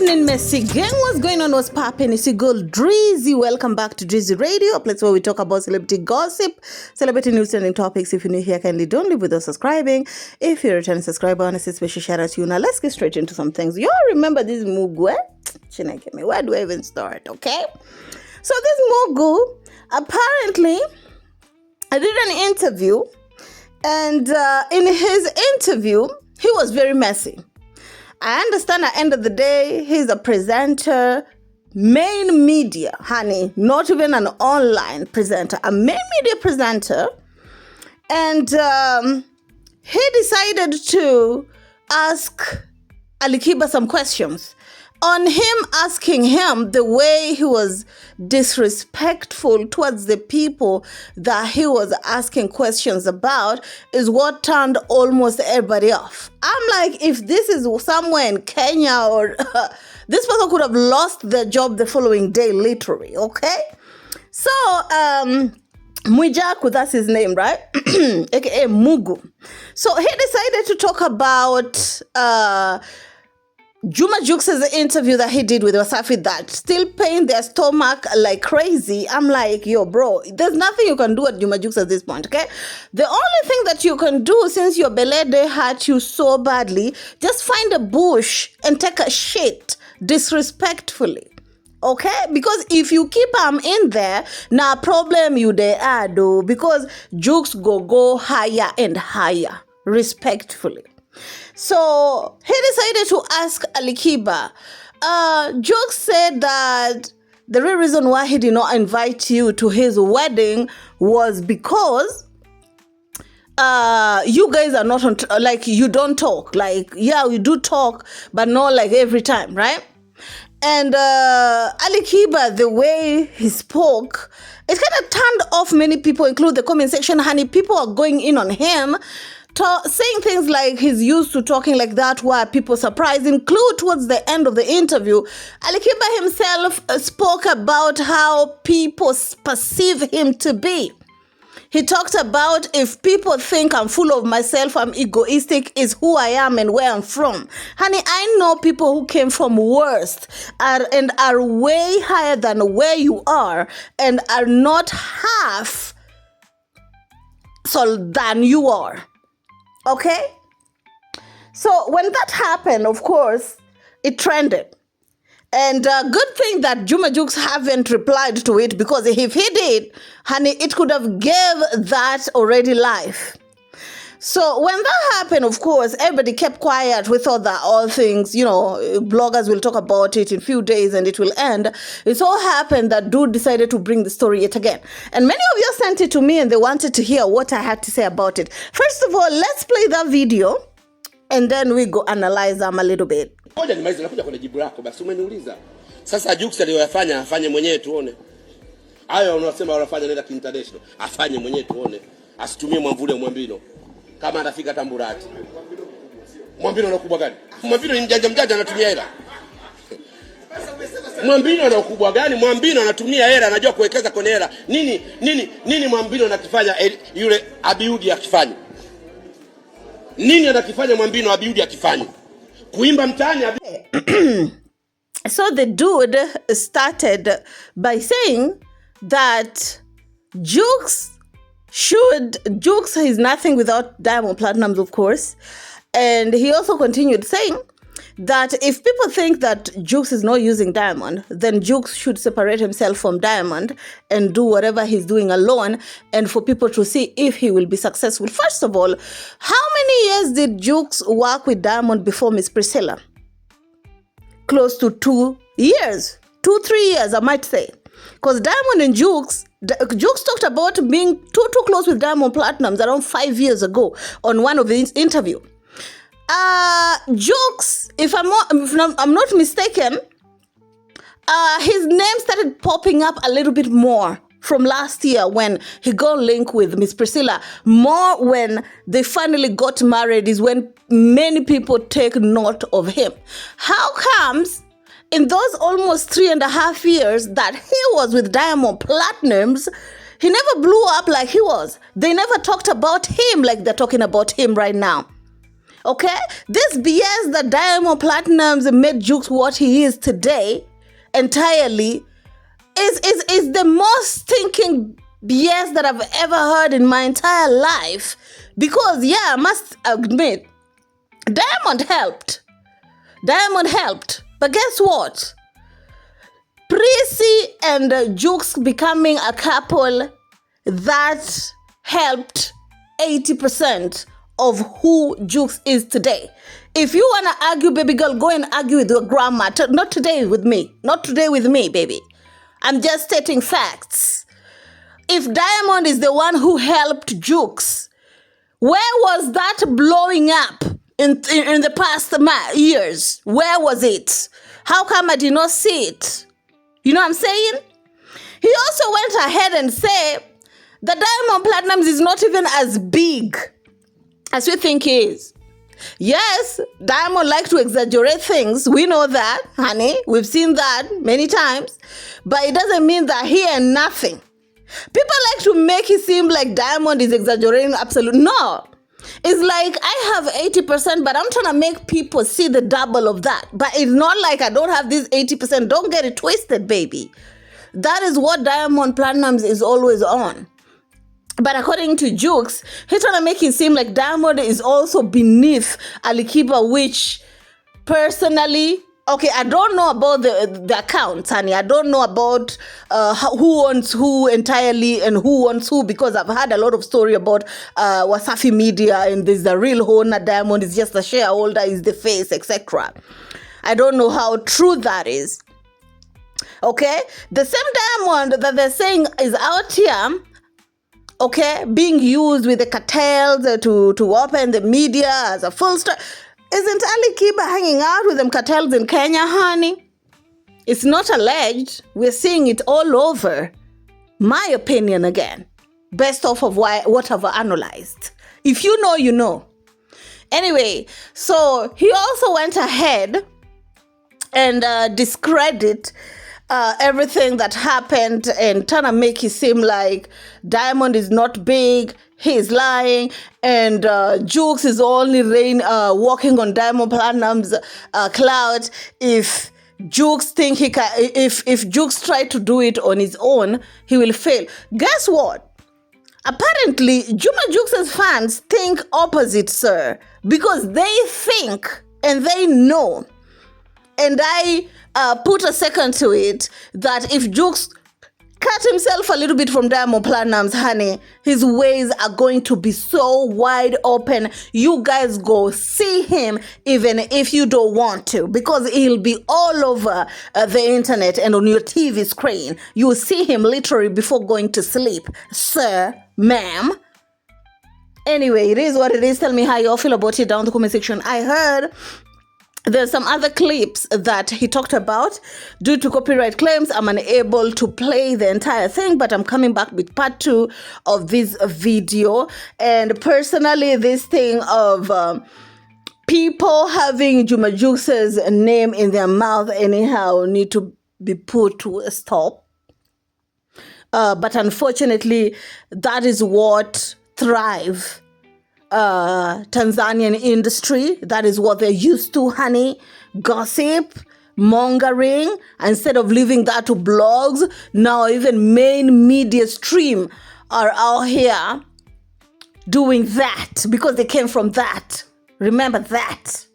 evening, Messi gang. What's going on? What's popping? It's your girl Drizzy. Welcome back to Drizzy Radio, a place where we talk about celebrity gossip, celebrity news, trending topics. If you're new here, kindly don't leave without subscribing. If you're a returning subscriber, and a special shout out to you. Now let's get straight into some things. You all remember this Mugu? Where do I even start? Okay, so this Mugu apparently I did an interview, and in his interview he was very messy. I understand at the end of the day, he's a presenter, main media, honey, not even an online presenter, a main media presenter. And he decided to ask Alikiba some questions. On him asking him, the way he was disrespectful towards the people that he was asking questions about is what turned almost everybody off. I'm like, if this is somewhere in Kenya or this person could have lost their job the following day, literally, okay? So, Mwijaku, that's his name, right? AKA Mugu. So he decided to talk about Jux's interview that he did with Wasafi that still pain their stomach like crazy. I'm like, yo, bro, there's nothing you can do at Jux at this point, okay? The only thing that you can do, since your belede hurt you so badly, just find a bush and take a shit disrespectfully. Okay, because if you keep in there, now problem you they add, because Jux go higher and higher, respectfully. So he decided to ask Alikiba. Jux said that the real reason why he did not invite you to his wedding was because you guys are not on, like, you don't talk. Like, yeah, we do talk, but not like every time, right? And Alikiba, the way he spoke, it kind of turned off many people, including the comment section. Honey, people are going in on him, saying things like he's used to talking like that, why people surprised. Include towards the end of the interview, Alikiba himself spoke about how people perceive him to be. He talked about, if people think I'm full of myself, I'm egoistic, is who I am and where I'm from. Honey, I know people who came from worst and are way higher than where you are and are not half so than you are. Okay? So when that happened, of course, it trended. And good thing that Jux haven't replied to it, because if he did, honey, it could have gave that already life. So when that happened, of course, everybody kept quiet. We thought that all things, bloggers will talk about it in a few days and it will end. It so happened that dude decided to bring the story yet again. And many of you sent it to me and they wanted to hear what I had to say about it. First of all, let's play that video and then we go analyze them a little bit. Ngoja nimalize nakuja kwenye jibu lako basi umeniuliza. Sasa Jux aliyoyafanya afanye mwenyewe tuone. Hayo unasema wanafanya nenda international. Afanye mwenyewe tuone. Asitumie mwamvuli Mwambino. Kama anafika Tamburati. Mwambino ana ukubwa gani? Mwambino ni mjanja anatumia hela. Mwambino ana ukubwa gani? Mwambino anatumia hela, anajua kuwekeza kwenye hela. Nini Mwambino anakifanya yule Abiudi akifanya? Nini anakifanya Mwambino Abiudi akifanya? Kuimba mtaani. So the dude started by saying that Jux is nothing without Diamond Platinums, of course. And he also continued saying that if people think that Jux is not using Diamond, then Jux should separate himself from Diamond and do whatever he's doing alone, and for people to see if he will be successful. First of all, how many years did Jux work with Diamond before Miss Priscilla? Close to 2 years. 2-3 years, I might say. Because Diamond and Jux talked about being too close with Diamond Platinums around 5 years ago on one of his interviews. Jux, if I'm not mistaken, his name started popping up a little bit more from last year when he got linked with Miss Priscilla. More when they finally got married is when many people take note of him. How comes in those almost 3.5 years that he was with Diamond Platinums, he never blew up like he was? They never talked about him like they're talking about him right now. Okay? This BS that Diamond Platinums made Jux what he is today entirely is the most stinking BS that I've ever heard in my entire life. Because, yeah, I must admit, Diamond helped. But guess what? Prissy and Jux becoming a couple, that helped 80% of who Jux is today. If you want to argue, baby girl, go and argue with your grandma. Not today with me. Not today with me, baby. I'm just stating facts. If Diamond is the one who helped Jux, where was that blowing up in the past years? Where was it? How come I did not see it? You know what I'm saying? He also went ahead and said that Diamond Platinums is not even as big as we think he is. Yes, Diamond likes to exaggerate things. We know that, honey. We've seen that many times. But it doesn't mean that he ain't nothing. People like to make it seem like Diamond is exaggerating absolutely. No. It's like I have 80%, but I'm trying to make people see the double of that. But it's not like I don't have this 80%. Don't get it twisted, baby. That is what Diamond Platinums is always on. But according to Jux, he's trying to make it seem like Diamond is also beneath Alikiba, which personally, okay, I don't know about the accounts, honey. I don't know about who owns who entirely and who owns who, because I've had a lot of story about Wasafi Media and there's the real owner. Diamond is just a shareholder, is the face, etc. I don't know how true that is. Okay? The same Diamond that they're saying is out here, okay, being used with the cartels to open the media as a full story. Isn't Ali Kiba hanging out with them cartels in Kenya, honey? It's not alleged. We're seeing it all over. My opinion again, based off of what I've analyzed. If you know, you know. Anyway, so he also went ahead and discredit everything that happened and trying to make it seem like Diamond is not big, he's lying, and Jux is only walking on Diamond Platinum's cloud. If Jux think he can, if Jux try to do it on his own, he will fail. Guess what? Apparently, Juma Jux's fans think opposite, sir, because they think and they know. And I put a second to it that if Jux cut himself a little bit from Diamond Platinums, honey, his ways are going to be so wide open. You guys go see him even if you don't want to, because he'll be all over the internet and on your TV screen. You will see him literally before going to sleep, sir, ma'am. Anyway, it is what it is. Tell me how you all feel about it down in the comment section. I heard there's some other clips that he talked about. Due to copyright claims, I'm unable to play the entire thing, but I'm coming back with part 2 of this video. And personally, this thing of people having Juma Jux's name in their mouth anyhow need to be put to a stop. But unfortunately, that is what thrive Tanzanian industry. That is what they're used to, honey. Gossip, mongering. Instead of leaving that to blogs, now even main media stream are out here doing that because they came from that. Remember that.